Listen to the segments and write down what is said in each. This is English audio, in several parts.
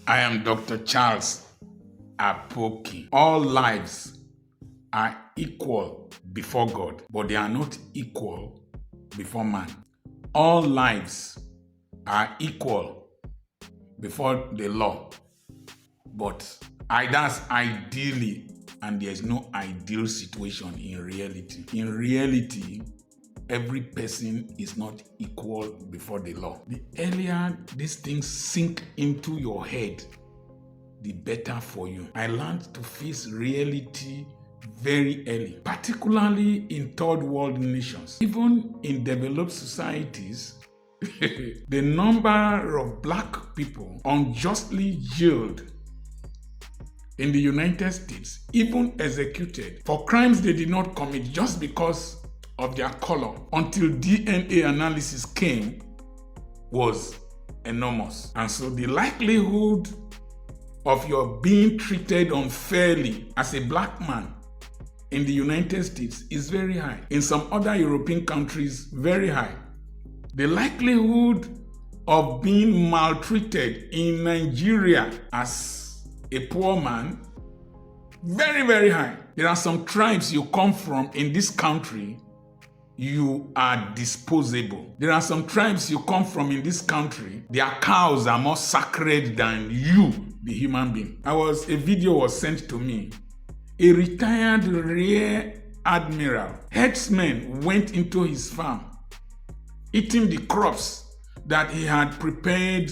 I am Dr. Charles Apoki. All lives are equal before God, but they are not equal before man. All lives are equal before the law, but that's ideally, and there's no ideal situation in reality. In reality, every person is not equal before the law. The earlier these things sink into your head, the better for you. I learned to face reality very early, particularly in third world nations. Even in developed societies, the number of black people unjustly jailed in the United States, even executed for crimes they did not commit just because of their color, until DNA analysis came, was enormous. And so the likelihood of your being treated unfairly as a black man in the United States is very high. In some other European countries, very high. The likelihood of being maltreated in Nigeria as a poor man, very, very high. There are some tribes you come from in this country, you are disposable. There are some tribes you come from in this country, their cows are more sacred than you, the human being. A video was sent to me. A retired rear admiral, herdsman, went into his farm, eating the crops that he had prepared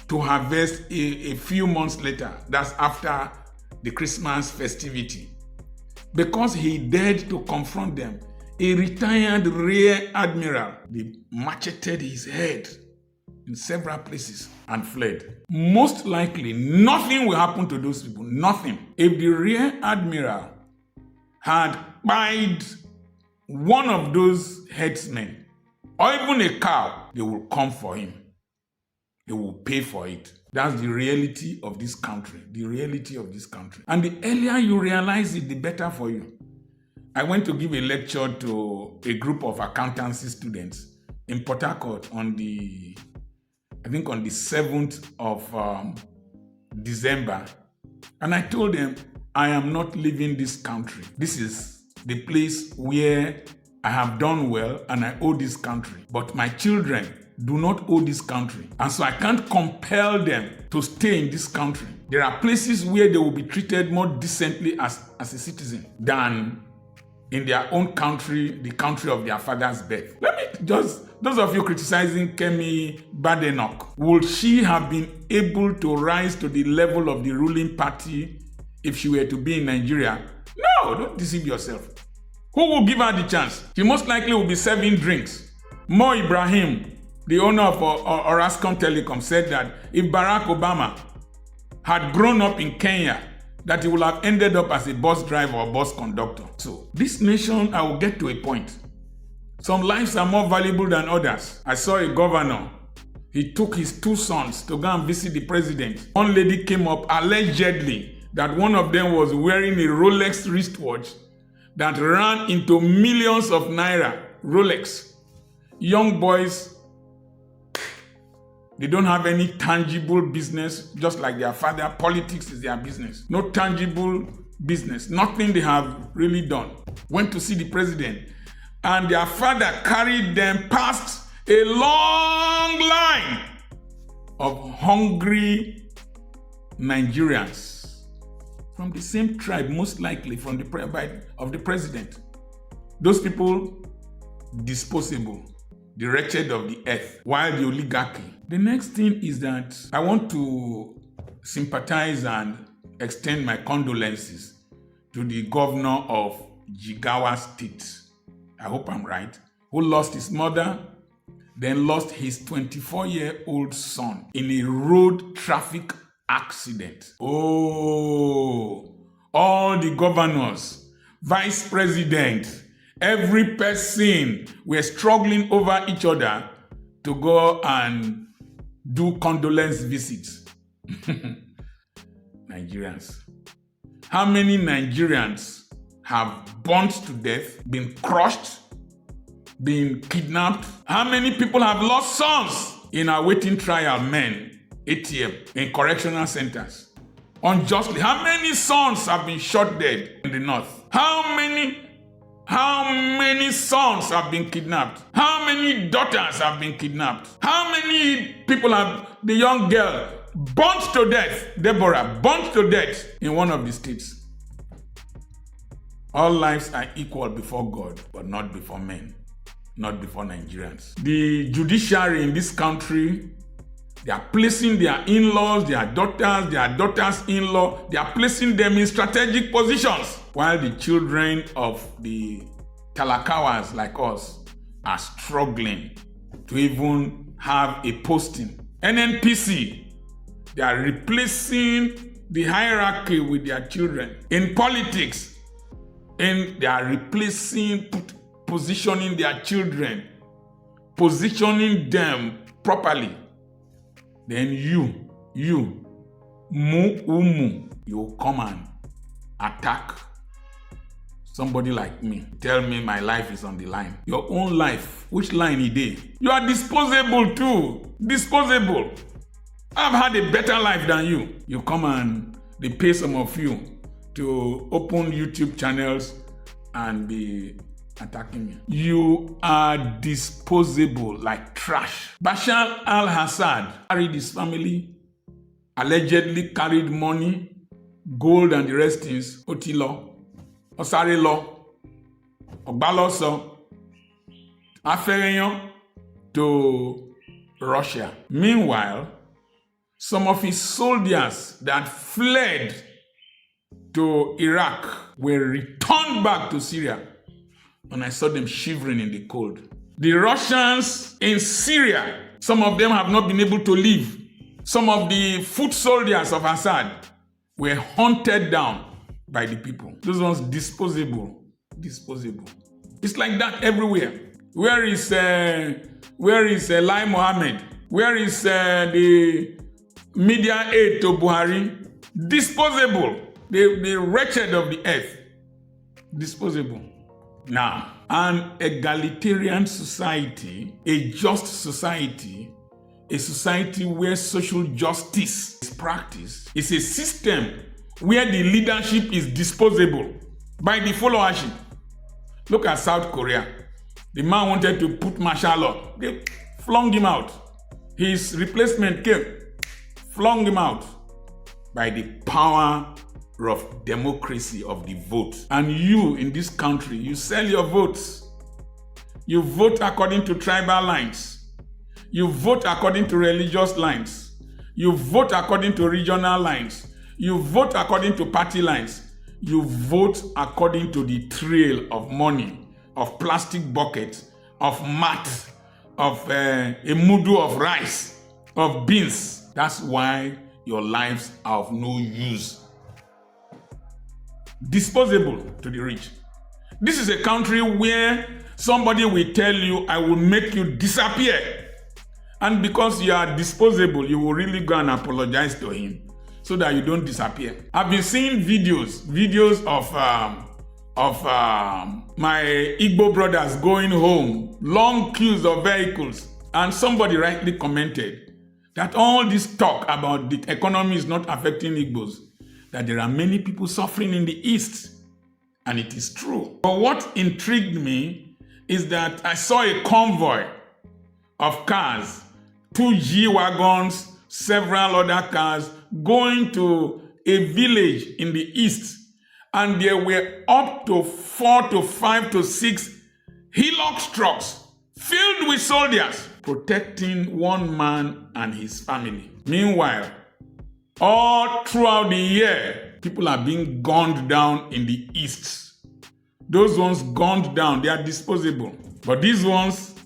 to harvest a few months later. That's after the Christmas festivity. Because he dared to confront them, a retired rear admiral, they macheted his head in several places and fled. Most likely, nothing will happen to those people. Nothing. If the rear admiral had buyed one of those headsmen, or even a cow, they will come for him. They will pay for it. That's the reality of this country. The reality of this country. And the earlier you realize it, the better for you. I went to give a lecture to a group of accountancy students in Port Harcourt on the 7th of December. And I told them, I am not leaving this country. This is the place where I have done well and I owe this country. But my children do not owe this country. And so I can't compel them to stay in this country. There are places where they will be treated more decently as a citizen than in their own country, the country of their father's birth. Those of you criticizing Kemi Badenoch, would she have been able to rise to the level of the ruling party if she were to be in Nigeria? No, don't deceive yourself. Who will give her the chance? She most likely will be serving drinks. Mo Ibrahim, the owner of Orascom Telecom, said that if Barack Obama had grown up in Kenya, that he would have ended up as a bus driver or bus conductor. So this nation, I will get to a point. Some lives are more valuable than others. I saw a governor. He took his two sons to go and visit the president. One lady came up allegedly that one of them was wearing a Rolex wristwatch that ran into millions of naira. Rolex. Young boys, they don't have any tangible business, just like their father. Politics is their business. No tangible business. Nothing they have really done. Went to see the president, and their father carried them past a long line of hungry Nigerians from the same tribe, most likely from of the president. Those people, disposable, the wretched of the earth, while the oligarchy. The next thing is that I want to sympathize and extend my condolences to the governor of Jigawa State, I hope I'm right, who lost his mother, then lost his 24-year-old son in a road traffic accident. Oh, all the governors, vice president, every person were struggling over each other to go and do condolence visits. Nigerians. How many Nigerians have burnt to death, been crushed, been kidnapped? How many people have lost sons in awaiting trial? Men. ATM, in correctional centers. Unjustly. How many sons have been shot dead in the north? How many sons have been kidnapped? How many daughters have been kidnapped? How many people have, the young girl, burnt to death, Deborah, burnt to death in one of the states? All lives are equal before God, but not before men, not before Nigerians. The judiciary in this country, they are placing their in-laws, their daughters' in-law, they are placing them in strategic positions, while the children of the talakawas like us are struggling to even have a posting. NNPC, they are replacing the hierarchy with their children. In politics, and they are replacing, positioning their children, positioning them properly. Then you come and attack somebody like me. Tell me my life is on the line. Your own life, which line is there? You are disposable too. Disposable. I've had a better life than you. You come and they pay some of you to open YouTube channels and be attacking me. You are disposable like trash. Bashar al-Assad carried his family, allegedly carried money, gold and the rest things, Otilo, Osarelo, Ogbaloso, Afereyan to Russia. Meanwhile, some of his soldiers that fled to Iraq were returned back to Syria, and I saw them shivering in the cold. The Russians in Syria, some of them have not been able to leave. Some of the foot soldiers of Assad were hunted down by the people. Those ones disposable. It's like that everywhere. Where is Lai Mohammed? Where is the media aid to Buhari? Disposable. The wretched of the earth. Disposable. Now, an egalitarian society, a just society, a society where social justice is practiced, is a system where the leadership is disposable by the followership. Look at South Korea. The man wanted to put martial law. They flung him out. His replacement came, flung him out by the power of democracy of the vote. And you in this country, you sell your votes. You vote according to tribal lines. You vote according to religious lines. You vote according to regional lines. You vote according to party lines. You vote according to the trail of money, of plastic buckets, of mat, of a mudu of rice, of beans. That's why your lives are of no use. Disposable to the rich. This is a country where somebody will tell you, I will make you disappear. And because you are disposable, you will really go and apologize to him so that you don't disappear. I've been seeing videos of my Igbo brothers going home, long queues of vehicles. And somebody rightly commented that all this talk about the economy is not affecting Igbos, that there are many people suffering in the East. And it is true. But what intrigued me is that I saw a convoy of cars, 2 G-Wagons, several other cars, going to a village in the East. And there were up to 4 to 5 to 6 Hilux trucks filled with soldiers protecting one man and his family. Meanwhile, all throughout the year, people are being gunned down in the East. Those ones gunned down, they are disposable. But these ones,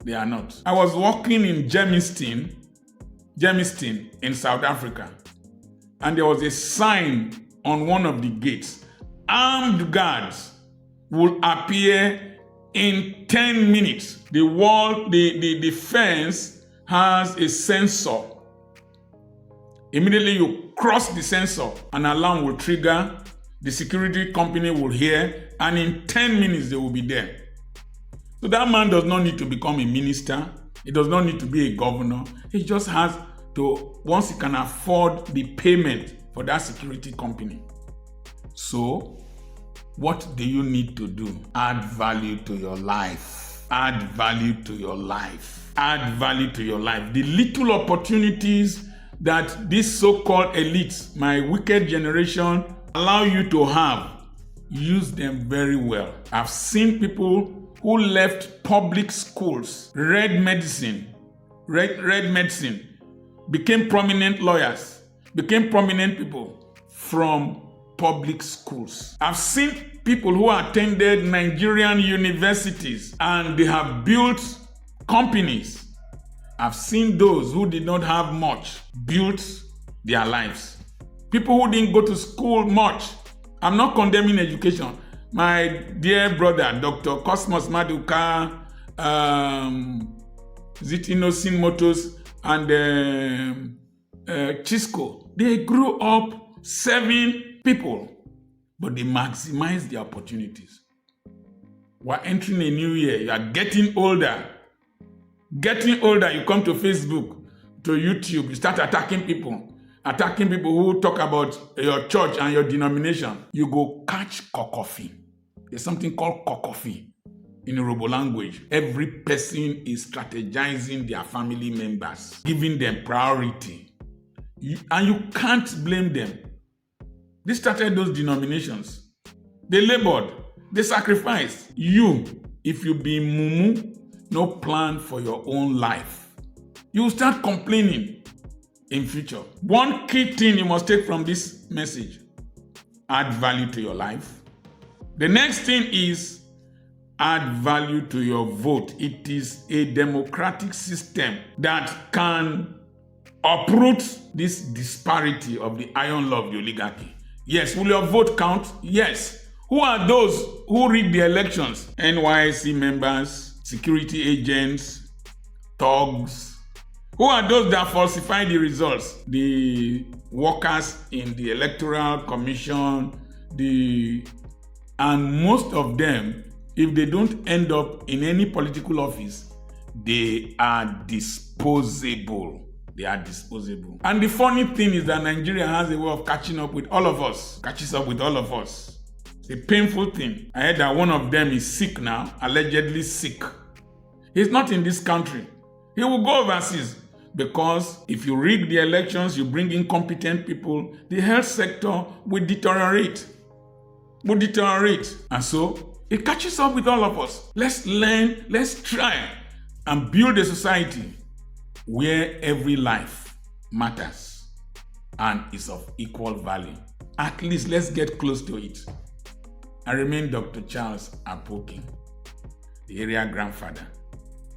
they are not. I was walking in Germiston in South Africa, and there was a sign on one of the gates. Armed guards will appear in 10 minutes. The wall, the fence has a sensor. Immediately you cross the sensor, an alarm will trigger, the security company will hear, and in 10 minutes they will be there. So that man does not need to become a minister. He does not need to be a governor. He just has once you can afford the payment for that security company. So, what do you need to do? Add value to your life. Add value to your life. Add value to your life. The little opportunities that this so-called elites, my wicked generation, allow you to have, use them very well. I've seen people who left public schools, read medicine, became prominent lawyers, became prominent people from public schools. I've seen people who attended Nigerian universities and they have built companies. I've seen those who did not have much build their lives. People who didn't go to school much. I'm not condemning education. My dear brother, Dr. Cosmos Maduka, Zitinosin Motors, and Chisco, they grew up serving people, but they maximize their opportunities. We're entering a new year. You are getting older. Getting older, you come to Facebook, to YouTube, you start attacking people who talk about your church and your denomination. You go catch coffee. There's something called coffee in Yoruba language. Every person is strategizing their family members, giving them priority. And you can't blame them. They started those denominations. They labored. They sacrificed. You, if you be mumu, no plan for your own life, you will start complaining in future. One key thing you must take from this message: add value to your life. The next thing is add value to your vote. It is a democratic system that can uproot this disparity of the iron law of the oligarchy. Yes, will your vote count? Yes. Who are those who rig the elections? NYSC members, security agents, thugs. Who are those that falsify the results? The workers in the Electoral Commission, and most of them, if they don't end up in any political office, they are disposable. They are disposable. And the funny thing is that Nigeria has a way of catching up with all of us. Catches up with all of us. It's a painful thing. I heard that one of them is sick now, allegedly sick. He's not in this country. He will go overseas, because if you rig the elections, you bring incompetent people, the health sector will deteriorate. And so it catches up with all of us. Let's learn, let's try and build a society where every life matters and is of equal value. At least let's get close to it. I remain Dr. Charles Apoki, the area grandfather.